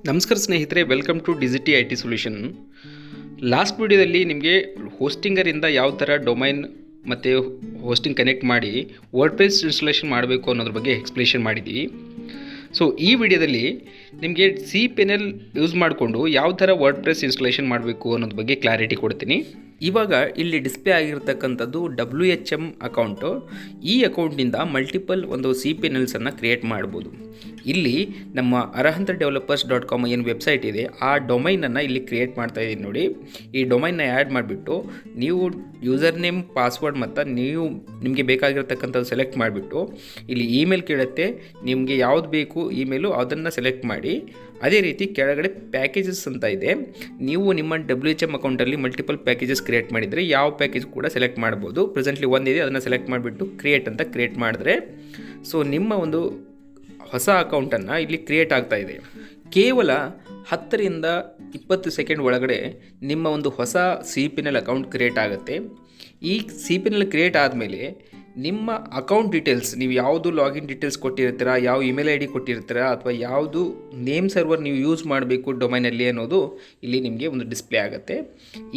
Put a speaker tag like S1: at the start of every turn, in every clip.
S1: ನಮಸ್ಕಾರ ಸ್ನೇಹಿತರೆ, welcome to DGT I T solution. Last ವಿಡಿಯೋದಲ್ಲಿ ನಿಮಗೆ ಹೋಸ್ಟಿಂಗರಿಂದ ಯಾವ ಥರ ಡೊಮೈನ್ ಮತ್ತು ಹೋಸ್ಟಿಂಗ್ ಕನೆಕ್ಟ್ ಮಾಡಿ ವರ್ಡ್‌ಪ್ರೆಸ್ ಇನ್ಸ್ಟಾಲೇಷನ್ ಮಾಡಬೇಕು ಅನ್ನೋದ್ರ ಬಗ್ಗೆ ಎಕ್ಸ್ಪ್ಲೇಷನ್ ಮಾಡಿದ್ದೀವಿ. ಸೊ ಈ ವಿಡಿಯೋದಲ್ಲಿ ನಿಮಗೆ cPanel ಯೂಸ್ ಮಾಡಿಕೊಂಡು ಯಾವ ಥರ ವರ್ಡ್‌ಪ್ರೆಸ್ ಇನ್ಸ್ಟಾಲೇಷನ್ ಮಾಡಬೇಕು ಅನ್ನೋದ್ರ ಬಗ್ಗೆ ಕ್ಲಾರಿಟಿ ಕೊಡ್ತೀನಿ. ಇವಾಗ ಇಲ್ಲಿ ಡಿಸ್ಪ್ಲೇ ಆಗಿರ್ತಕ್ಕಂಥದ್ದು WHM ಅಕೌಂಟು. ಈ ಅಕೌಂಟ್ನಿಂದ ಮಲ್ಟಿಪಲ್ ಒಂದು cPanelsನ್ನು ಕ್ರಿಯೇಟ್ ಮಾಡ್ಬೋದು. ಇಲ್ಲಿ ನಮ್ಮ arahantdevelopers.com ಏನು ವೆಬ್ಸೈಟ್ ಇದೆ ಆ ಡೊಮೈನನ್ನು ಇಲ್ಲಿ ಕ್ರಿಯೇಟ್ ಮಾಡ್ತಾ ಇದ್ದೀನಿ ನೋಡಿ. ಈ ಡೊಮೈನ್ನ ಆ್ಯಡ್ ಮಾಡಿಬಿಟ್ಟು ನೀವು ಯೂಸರ್ ನೇಮ್, ಪಾಸ್ವರ್ಡ್ ಮತ್ತು ನಿಮಗೆ ಬೇಕಾಗಿರ್ತಕ್ಕಂಥದ್ದು ಸೆಲೆಕ್ಟ್ ಮಾಡಿಬಿಟ್ಟು ಇಲ್ಲಿ ಇಮೇಲ್ ಕೇಳುತ್ತೆ. ನಿಮಗೆ ಯಾವ್ದು ಬೇಕು ಇಮೇಲು ಅದನ್ನು ಸೆಲೆಕ್ಟ್ ಮಾಡಿ. ಅದೇ ರೀತಿ ಕೆಳಗಡೆ ಪ್ಯಾಕೇಜಸ್ ಅಂತ ಇದೆ. ನೀವು ನಿಮ್ಮ WHM ಅಕೌಂಟಲ್ಲಿ ಮಲ್ಟಿಪಲ್ ಪ್ಯಾಕೇಜಸ್ ಕ್ರಿಯೇಟ್ ಮಾಡಿದರೆ ಯಾವ ಪ್ಯಾಕೇಜ್ ಕೂಡ ಸೆಲೆಕ್ಟ್ ಮಾಡ್ಬೋದು. ಪ್ರೆಸೆಂಟ್ಲಿ ಒಂದಿದೆ, ಅದನ್ನು ಸೆಲೆಕ್ಟ್ ಮಾಡಿಬಿಟ್ಟು ಕ್ರಿಯೇಟ್ ಅಂತ ಕ್ರಿಯೇಟ್ ಮಾಡಿದ್ರೆ ಸೊ ನಿಮ್ಮ ಒಂದು ಹೊಸ ಅಕೌಂಟನ್ನು ಇಲ್ಲಿ ಕ್ರಿಯೇಟ್ ಆಗ್ತಾ ಇದೆ. ಕೇವಲ 10 ರಿಂದ 20 ಸೆಕೆಂಡ್ ಒಳಗಡೆ ನಿಮ್ಮ ಒಂದು ಹೊಸ cPanel ಅಕೌಂಟ್ ಕ್ರಿಯೇಟ್ ಆಗುತ್ತೆ. ಈ cPanel ಕ್ರಿಯೇಟ್ ಆದಮೇಲೆ ನಿಮ್ಮ ಅಕೌಂಟ್ ಡೀಟೇಲ್ಸ್, ನೀವು ಯಾವುದು ಲಾಗಿನ್ ಡೀಟೇಲ್ಸ್ ಕೊಟ್ಟಿರ್ತೀರಾ, ಯಾವ ಇಮೇಲ್ ID ಕೊಟ್ಟಿರ್ತೀರಾ, ಅಥವಾ ಯಾವುದು ನೇಮ್ ಸರ್ವರ್ ನೀವು ಯೂಸ್ ಮಾಡಬೇಕು ಡೊಮೈನಲ್ಲಿ ಅನ್ನೋದು ಇಲ್ಲಿ ನಿಮಗೆ ಒಂದು ಡಿಸ್ಪ್ಲೇ ಆಗುತ್ತೆ.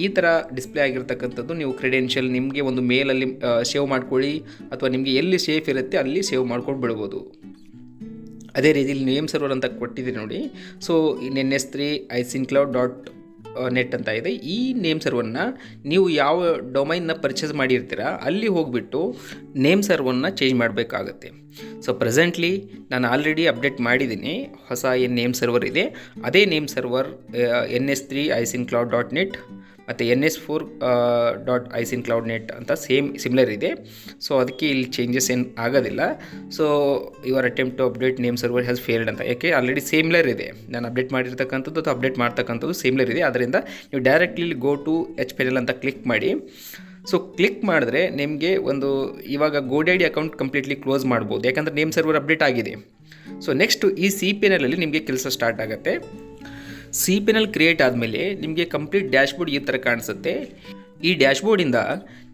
S1: ಈ ಥರ ಡಿಸ್ಪ್ಲೇ ಆಗಿರ್ತಕ್ಕಂಥದ್ದು ನೀವು ಕ್ರೆಡೆನ್ಷಿಯಲ್ ನಿಮಗೆ ಒಂದು ಮೇಲಲ್ಲಿ ಸೇವ್ ಮಾಡ್ಕೊಳ್ಳಿ, ಅಥವಾ ನಿಮಗೆ ಎಲ್ಲಿ ಸೇಫ್ ಇರುತ್ತೆ ಅಲ್ಲಿ ಸೇವ್ ಮಾಡ್ಕೊಂಡು ಬಿಡ್ಬೋದು. ಅದೇ ರೀತಿ ಇಲ್ಲಿ ನೇಮ್ ಸರ್ವರ್ ಅಂತ ಕೊಟ್ಟಿದ್ದೀರಿ ನೋಡಿ. ಸೊ NS3 ISINCloud.net ಅಂತ ಇದೆ. ಈ ನೇಮ್ ಸರ್ವರ್ನ ನೀವು ಯಾವ ಡೊಮೈನ್ನ ಪರ್ಚೇಸ್ ಮಾಡಿರ್ತೀರಾ ಅಲ್ಲಿ ಹೋಗಿಬಿಟ್ಟು ನೇಮ್ ಸರ್ವರ್ನ ಚೇಂಜ್ ಮಾಡಬೇಕಾಗತ್ತೆ. ಸೊ ಪ್ರೆಸೆಂಟ್ಲಿ ನಾನು ಆಲ್ರೆಡಿ ಅಪ್ಡೇಟ್ ಮಾಡಿದ್ದೀನಿ. ಹೊಸ ಏನು ನೇಮ್ ಸರ್ವರ್ ಇದೆ ಅದೇ ನೇಮ್ ಸರ್ವರ್ NS3 ISINCloud.net ಮತ್ತು NS4.ISINCloud.net ಅಂತ ಸಿಮಿಲರ್ ಇದೆ. ಸೊ ಅದಕ್ಕೆ ಇಲ್ಲಿ ಚೇಂಜಸ್ ಏನು ಆಗೋದಿಲ್ಲ. So your attempt to update name server has failed ಅಂತ, ಯಾಕೆ ಆಲ್ರೆಡಿ ಸಿಮಿಲರ್ ಇದೆ. ನಾನು ಅಪ್ಡೇಟ್ ಮಾಡಿರ್ತಕ್ಕಂಥದ್ದು ಅಥವಾ ಅಪ್ಡೇಟ್ ಮಾಡ್ತಕ್ಕಂಥದ್ದು ಸಿಮಿಲರ್ ಇದೆ. ಅದರಿಂದ ನೀವು ಡೈರೆಕ್ಟ್ಲಿ ಗೋ ಟು HPanel ಅಂತ ಕ್ಲಿಕ್ ಮಾಡಿ. ಸೊ ಕ್ಲಿಕ್ ಮಾಡಿದ್ರೆ ನಿಮಗೆ ಒಂದು ಇವಾಗ GoDaddy ಅಕೌಂಟ್ ಕಂಪ್ಲೀಟ್ಲಿ ಕ್ಲೋಸ್ ಮಾಡ್ಬೋದು, ಯಾಕಂದರೆ ನೇಮ್ ಸರ್ವರ್ ಅಪ್ಡೇಟ್ ಆಗಿದೆ. ಸೊ ನೆಕ್ಸ್ಟು ಈ cPanelಲ್ಲಿ ನಿಮಗೆ ಕೆಲಸ ಸ್ಟಾರ್ಟ್ ಆಗುತ್ತೆ. cPanel ಕ್ರಿಯೇಟ್ ಆದಮೇಲೆ ನಿಮಗೆ ಕಂಪ್ಲೀಟ್ ಡ್ಯಾಶ್ಬೋರ್ಡ್ ಈ ಥರ ಕಾಣಿಸುತ್ತೆ. ಈ ಡ್ಯಾಶ್ಬೋರ್ಡಿಂದ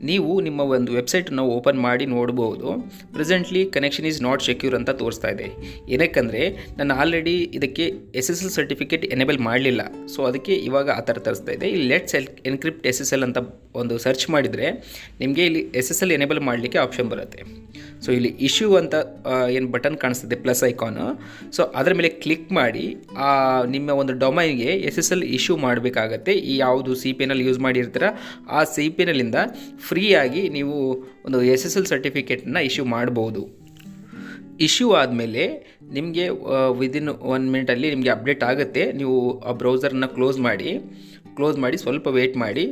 S1: ನೀವು ನಿಮ್ಮ ಒಂದು ವೆಬ್ಸೈಟನ್ನು ಓಪನ್ ಮಾಡಿ ನೋಡ್ಬೋದು. Presently connection is not secure ಅಂತ ತೋರಿಸ್ತಾ ಇದೆ. ಏನಕ್ಕಂದರೆ ನಾನು ಆಲ್ರೆಡಿ ಇದಕ್ಕೆ SSL ಸರ್ಟಿಫಿಕೇಟ್ ಎನೇಬಲ್ ಮಾಡಲಿಲ್ಲ. ಸೊ ಅದಕ್ಕೆ ಇವಾಗ ಆ ಥರ ತರಿಸ್ತಾ ಇದೆ. ಇಲ್ಲಿ ಲೆಟ್ಸ್ ಎನ್ಕ್ರಿಪ್ಟ್ SSL ಅಂತ ಒಂದು ಸರ್ಚ್ ಮಾಡಿದರೆ ನಿಮಗೆ ಇಲ್ಲಿ SSL ಎನೇಬಲ್ ಮಾಡಲಿಕ್ಕೆ ಆಪ್ಷನ್ ಬರುತ್ತೆ. ಸೊ ಇಲ್ಲಿ ಇಶ್ಯೂ ಅಂತ ಏನು ಬಟನ್ ಕಾಣಿಸ್ತದೆ ಪ್ಲಸ್ ಐಕಾನು. ಸೊ ಅದರ ಮೇಲೆ ಕ್ಲಿಕ್ ಮಾಡಿ ನಿಮ್ಮ ಒಂದು ಡೊಮೈನ್ಗೆ SSL ಇಶ್ಯೂ ಮಾಡಬೇಕಾಗತ್ತೆ. ಈ ಯಾವುದು cPanel ಯೂಸ್ ಮಾಡಿರ್ತೀರ ಆ cPanelಯಿಂದ ಫ್ರೀಯಾಗಿ ನೀವು ಒಂದು SSL ಸರ್ಟಿಫಿಕೇಟನ್ನು ಇಶ್ಯೂ ಮಾಡ್ಬೋದು. ಇಶ್ಯೂ ಆದಮೇಲೆ ನಿಮಗೆ ವಿದಿನ್ 1 ಮಿನಿಟಲ್ಲಿ ನಿಮಗೆ ಅಪ್ಡೇಟ್ ಆಗುತ್ತೆ. ನೀವು ಆ ಬ್ರೌಸರ್ನ ಕ್ಲೋಸ್ ಮಾಡಿ ಸ್ವಲ್ಪ ವೇಟ್ ಮಾಡಿ.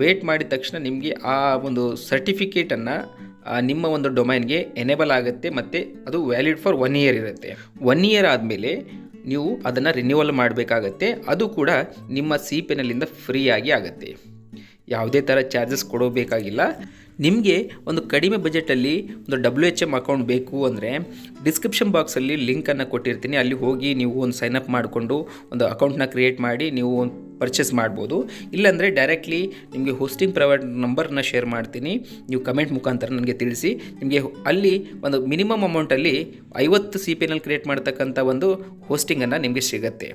S1: ವೇಟ್ ಮಾಡಿದ ತಕ್ಷಣ ನಿಮಗೆ ಆ ಒಂದು ಸರ್ಟಿಫಿಕೇಟನ್ನು ನಿಮ್ಮ ಒಂದು ಡೊಮೈನ್ಗೆ ಎನೇಬಲ್ ಆಗುತ್ತೆ ಮತ್ತು ಅದು ವ್ಯಾಲಿಡ್ ಫಾರ್ 1 ಇಯರ್ ಇರುತ್ತೆ. 1 ಇಯರ್ ಆದಮೇಲೆ ನೀವು ಅದನ್ನು ರಿನ್ಯೂವಲ್ ಮಾಡಬೇಕಾಗತ್ತೆ. ಅದು ಕೂಡ ನಿಮ್ಮ cPanelಯಿಂದ ಫ್ರೀಯಾಗಿ ಆಗುತ್ತೆ. ಯಾವುದೇ ಥರ ಚಾರ್ಜಸ್ ಕೊಡೋಬೇಕಾಗಿಲ್ಲ. ನಿಮಗೆ ಒಂದು ಕಡಿಮೆ ಬಜೆಟಲ್ಲಿ ಒಂದು WHM ಅಕೌಂಟ್ ಬೇಕು ಅಂದರೆ ಡಿಸ್ಕ್ರಿಪ್ಷನ್ ಬಾಕ್ಸಲ್ಲಿ ಲಿಂಕನ್ನು ಕೊಟ್ಟಿರ್ತೀನಿ. ಅಲ್ಲಿ ಹೋಗಿ ನೀವು ಒಂದು ಸೈನಪ್ ಮಾಡಿಕೊಂಡು ಒಂದು ಅಕೌಂಟ್ನ ಕ್ರಿಯೇಟ್ ಮಾಡಿ ನೀವು ಪರ್ಚೇಸ್ ಮಾಡ್ಬೋದು. ಇಲ್ಲಾಂದರೆ ಡೈರೆಕ್ಟ್ಲಿ ನಿಮಗೆ ಹೋಸ್ಟಿಂಗ್ ಪ್ರೊವೈಡರ್ ನಂಬರ್ನ ಶೇರ್ ಮಾಡ್ತೀನಿ, ನೀವು ಕಮೆಂಟ್ ಮುಖಾಂತರ ನನಗೆ ತಿಳಿಸಿ. ನಿಮಗೆ ಅಲ್ಲಿ ಒಂದು ಮಿನಿಮಮ್ ಅಮೌಂಟಲ್ಲಿ 50 cPanel ಕ್ರಿಯೇಟ್ ಮಾಡ್ತಕ್ಕಂಥ ಒಂದು ಹೋಸ್ಟಿಂಗನ್ನು ನಿಮಗೆ ಸಿಗುತ್ತೆ.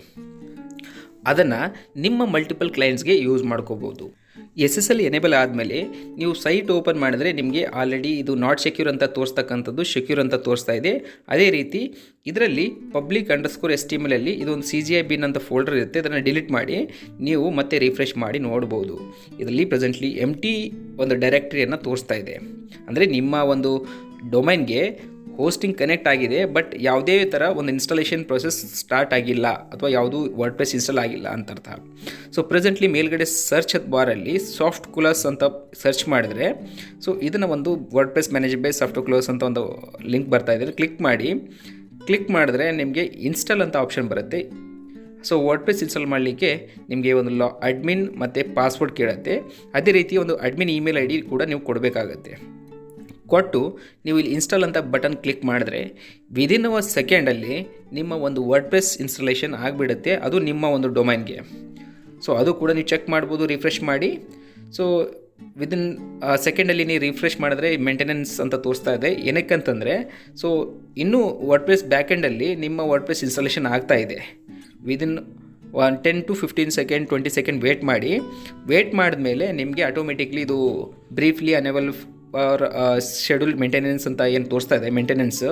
S1: ಅದನ್ನು ನಿಮ್ಮ ಮಲ್ಟಿಪಲ್ ಕ್ಲೈಂಟ್ಸ್ಗೆ ಯೂಸ್ ಮಾಡ್ಕೋಬೋದು. SSL ಎನೇಬಲ್ ಆದಮೇಲೆ ನೀವು ಸೈಟ್ ಓಪನ್ ಮಾಡಿದ್ರೆ ನಿಮಗೆ ಆಲ್ರೆಡಿ ಇದು ನಾಟ್ ಸೆಕ್ಯೂರ್ ಅಂತ ತೋರಿಸ್ತಕ್ಕಂಥದ್ದು ಸೆಕ್ಯೂರ್ ಅಂತ ತೋರಿಸ್ತಾ ಇದೆ. ಅದೇ ರೀತಿ ಇದರಲ್ಲಿ public_HTML ಇದೊಂದು CGI_bin ಅಂತ ಫೋಲ್ಡರ್ ಇರುತ್ತೆ. ಅದನ್ನು ಡಿಲೀಟ್ ಮಾಡಿ ನೀವು ಮತ್ತೆ ರಿಫ್ರೆಶ್ ಮಾಡಿ ನೋಡ್ಬೋದು. ಇದರಲ್ಲಿ ಪ್ರೆಸೆಂಟ್ಲಿ ಎಂಟಿ ಒಂದು ಡೈರೆಕ್ಟರಿಯನ್ನು ತೋರಿಸ್ತಾ ಇದೆ. ಅಂದರೆ ನಿಮ್ಮ ಒಂದು ಡೊಮೈನ್ಗೆ ಹೋಸ್ಟಿಂಗ್ ಕನೆಕ್ಟ್ ಆಗಿದೆ, ಬಟ್ ಯಾವುದೇ ಥರ ಒಂದು ಇನ್ಸ್ಟಾಲೇಷನ್ ಪ್ರೊಸೆಸ್ ಸ್ಟಾರ್ಟ್ ಆಗಿಲ್ಲ ಅಥವಾ ಯಾವುದು ವರ್ಡ್‌ಪ್ರೆಸ್ ಇನ್ಸ್ಟಾಲ್ ಆಗಿಲ್ಲ ಅಂತ ಅರ್ಥ. ಸೊ ಪ್ರೆಸೆಂಟ್ಲಿ ಮೇಲ್ಗಡೆ ಸರ್ಚ್ ಬಾರಲ್ಲಿ ಸಾಫ್ಟ್ ಕ್ಲೋಸ್ ಅಂತ ಸರ್ಚ್ ಮಾಡಿದರೆ ಸೊ ಇದನ್ನು ಒಂದು WordPress manage by soft close ಅಂತ ಒಂದು ಲಿಂಕ್ ಬರ್ತಾ ಇದೆ. ಕ್ಲಿಕ್ ಮಾಡಿದ್ರೆ ನಿಮಗೆ ಇನ್ಸ್ಟಾಲ್ ಅಂತ ಆಪ್ಷನ್ ಬರುತ್ತೆ. ಸೊ ವರ್ಡ್‌ಪ್ರೆಸ್ ಇನ್ಸ್ಟಾಲ್ ಮಾಡಲಿಕ್ಕೆ ನಿಮಗೆ ಒಂದು ಅಡ್ಮಿನ್ ಮತ್ತು ಪಾಸ್ವರ್ಡ್ ಕೇಳುತ್ತೆ. ಅದೇ ರೀತಿ ಒಂದು ಅಡ್ಮಿನ್ ಇಮೇಲ್ ID ಕೂಡ ನೀವು ಕೊಡಬೇಕಾಗತ್ತೆ. ಕೊಟ್ಟು ನೀವು ಇಲ್ಲಿ ಇನ್ಸ್ಟಾಲ್ ಅಂತ ಬಟನ್ ಕ್ಲಿಕ್ ಮಾಡಿದ್ರೆ ವಿದಿನ್ 1 ಸೆಕೆಂಡಲ್ಲಿ ನಿಮ್ಮ ಒಂದು ವರ್ಡ್‌ಪ್ರೆಸ್ ಇನ್ಸ್ಟಾಲೇಷನ್ ಆಗಿಬಿಡುತ್ತೆ, ಅದು ನಿಮ್ಮ ಒಂದು ಡೊಮೈನ್ಗೆ. ಸೊ ಅದು ಕೂಡ ನೀವು ಚೆಕ್ ಮಾಡ್ಬೋದು ರಿಫ್ರೆಶ್ ಮಾಡಿ. ಸೊ ವಿದಿನ್ ಸೆಕೆಂಡಲ್ಲಿ ನೀವು ರಿಫ್ರೆಶ್ ಮಾಡಿದ್ರೆ ಮೇಂಟೆನೆನ್ಸ್ ಅಂತ ತೋರಿಸ್ತಾ ಇದೆ. ಏನಕ್ಕಂತಂದರೆ ಸೊ ಇನ್ನೂ ವರ್ಡ್‌ಪ್ರೆಸ್ ಬ್ಯಾಕೆಂಡಲ್ಲಿ ನಿಮ್ಮ ವರ್ಡ್‌ಪ್ರೆಸ್ ಇನ್ಸ್ಟಾಲೇಷನ್ ಆಗ್ತಾ ಇದೆ. Within 10 to 15 second 20 second wait ಮಾಡಿದ್ಮೇಲೆ ನಿಮಗೆ ಆಟೋಮೆಟಿಕ್ಲಿ ಇದು briefly unable for schedule maintenance ಅಂತ ಏನು ತೋರಿಸ್ತಾ ಇದೆ ಮೇಂಟೆನೆನ್ಸ್,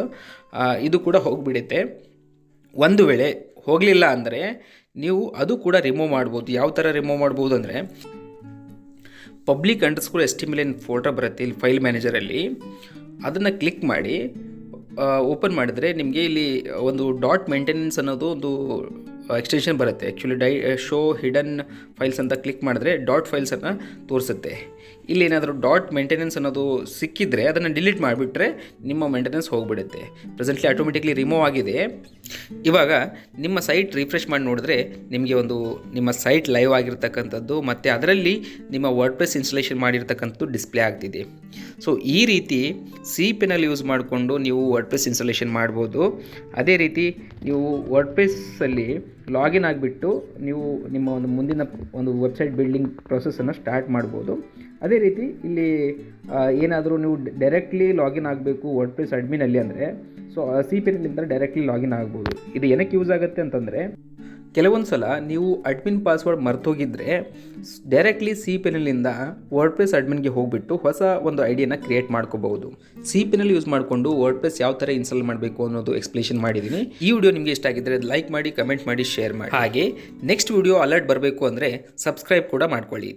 S1: ಇದು ಕೂಡ ಹೋಗಿಬಿಡುತ್ತೆ. ಒಂದು ವೇಳೆ ಹೋಗಲಿಲ್ಲ ಅಂದರೆ ನೀವು ಅದು ಕೂಡ ರಿಮೂವ್ ಮಾಡ್ಬೋದು. ಯಾವ ಥರ ರಿಮೂವ್ ಮಾಡ್ಬೋದು ಅಂದರೆ, public_html ಫೋಲ್ಡರ್ ಬರುತ್ತೆ ಇಲ್ಲಿ ಫೈಲ್ ಮ್ಯಾನೇಜರಲ್ಲಿ, ಅದನ್ನು ಕ್ಲಿಕ್ ಮಾಡಿ ಓಪನ್ ಮಾಡಿದ್ರೆ ನಿಮಗೆ ಇಲ್ಲಿ ಒಂದು ಡಾಟ್ ಮೇಂಟೆನೆನ್ಸ್ ಅನ್ನೋದು ಒಂದು ಎಕ್ಸ್ಟೆನ್ಷನ್ ಬರುತ್ತೆ. ಆ್ಯಕ್ಚುಲಿ ಶೋ ಹಿಡನ್ ಫೈಲ್ಸ್ ಅಂತ ಕ್ಲಿಕ್ ಮಾಡಿದ್ರೆ ಡಾಟ್ ಫೈಲ್ಸನ್ನು ತೋರಿಸುತ್ತೆ. ಇಲ್ಲಿ ಏನಾದರೂ ಡಾಟ್ ಮೇಂಟೆನೆನ್ಸ್ ಅನ್ನೋದು ಸಿಕ್ಕಿದ್ರೆ ಅದನ್ನು ಡಿಲೀಟ್ ಮಾಡಿಬಿಟ್ರೆ ನಿಮ್ಮ ಮೇಂಟೆನೆನ್ಸ್ ಹೋಗಿಬಿಡುತ್ತೆ. ಪ್ರೆಸೆಂಟ್ಲಿ ಆಟೋಮೆಟಿಕ್ಲಿ ರಿಮೂವ್ ಆಗಿದೆ. ಇವಾಗ ನಿಮ್ಮ ಸೈಟ್ ರಿಫ್ರೆಶ್ ಮಾಡಿ ನೋಡಿದ್ರೆ ನಿಮಗೆ ಒಂದು ನಿಮ್ಮ ಸೈಟ್ ಲೈವ್ ಆಗಿರ್ತಕ್ಕಂಥದ್ದು ಮತ್ತು ಅದರಲ್ಲಿ ನಿಮ್ಮ ವರ್ಡ್ಪ್ರೆಸ್ ಇನ್ಸ್ಟಾಲೇಷನ್ ಮಾಡಿರ್ತಕ್ಕಂಥದ್ದು ಡಿಸ್ಪ್ಲೇ ಆಗ್ತಿದೆ. ಸೊ ಈ ರೀತಿ cPanel ಯೂಸ್ ಮಾಡಿಕೊಂಡು ನೀವು ವರ್ಡ್ಪ್ರೆಸ್ ಇನ್ಸ್ಟಾಲೇಷನ್ ಮಾಡ್ಬೋದು. ಅದೇ ರೀತಿ ನೀವು ವರ್ಡ್ಪ್ರೆಸ್ಸಲ್ಲಿ ಲಾಗಿನ್ ಆಗಿಬಿಟ್ಟು ನೀವು ನಿಮ್ಮ ಒಂದು ಮುಂದಿನ ಒಂದು ವೆಬ್ಸೈಟ್ ಬಿಲ್ಡಿಂಗ್ ಪ್ರೊಸೆಸನ್ನು ಸ್ಟಾರ್ಟ್ ಮಾಡ್ಬೋದು. ಅದೇ ರೀತಿ ಇಲ್ಲಿ ಏನಾದರೂ ನೀವು ಡೈರೆಕ್ಟ್ಲಿ ಲಾಗಿನ್ ಆಗಬೇಕು ವರ್ಡ್ಪ್ರೆಸ್ ಅಡ್ಮಿನಲ್ಲಿ ಅಂದರೆ ಸೊ cPanel ಡೈರೆಕ್ಟ್ಲಿ ಲಾಗಿನ್ ಆಗ್ಬೋದು. ಇದು ಏನಕ್ಕೆ ಯೂಸ್ ಆಗುತ್ತೆ ಅಂತಂದರೆ, ಕೆಲವೊಂದು ಸಲ ನೀವು ಅಡ್ಮಿನ್ ಪಾಸ್ವರ್ಡ್ ಮರ್ತೋಗಿದ್ದರೆ ಡೈರೆಕ್ಟ್ಲಿ cPanel ವರ್ಡ್ಪ್ರೆಸ್ ಅಡ್ಮಿನ್ಗೆ ಹೋಗಿಬಿಟ್ಟು ಹೊಸ ಒಂದು ಐಡಿಯಾನ ಕ್ರಿಯೇಟ್ ಮಾಡ್ಕೋಬಹುದು. cPanel ಯೂಸ್ ಮಾಡಿಕೊಂಡು ವರ್ಡ್ಪ್ರೆಸ್ ಯಾವ ಥರ ಇನ್ಸ್ಟಾಲ್ ಮಾಡಬೇಕು ಅನ್ನೋದು ಎಕ್ಸ್ಪ್ಲೇಷನ್ ಮಾಡಿದ್ದೀನಿ. ಈ ವಿಡಿಯೋ ನಿಮಗೆ ಇಷ್ಟ ಆಗಿದ್ದರೆ ಲೈಕ್ ಮಾಡಿ, ಕಮೆಂಟ್ ಮಾಡಿ, ಶೇರ್ ಮಾಡಿ. ಹಾಗೆ ನೆಕ್ಸ್ಟ್ ವಿಡಿಯೋ ಅಲರ್ಟ್ ಬರಬೇಕು ಅಂದರೆ ಸಬ್ಸ್ಕ್ರೈಬ್ ಕೂಡ ಮಾಡ್ಕೊಳ್ಳಿ.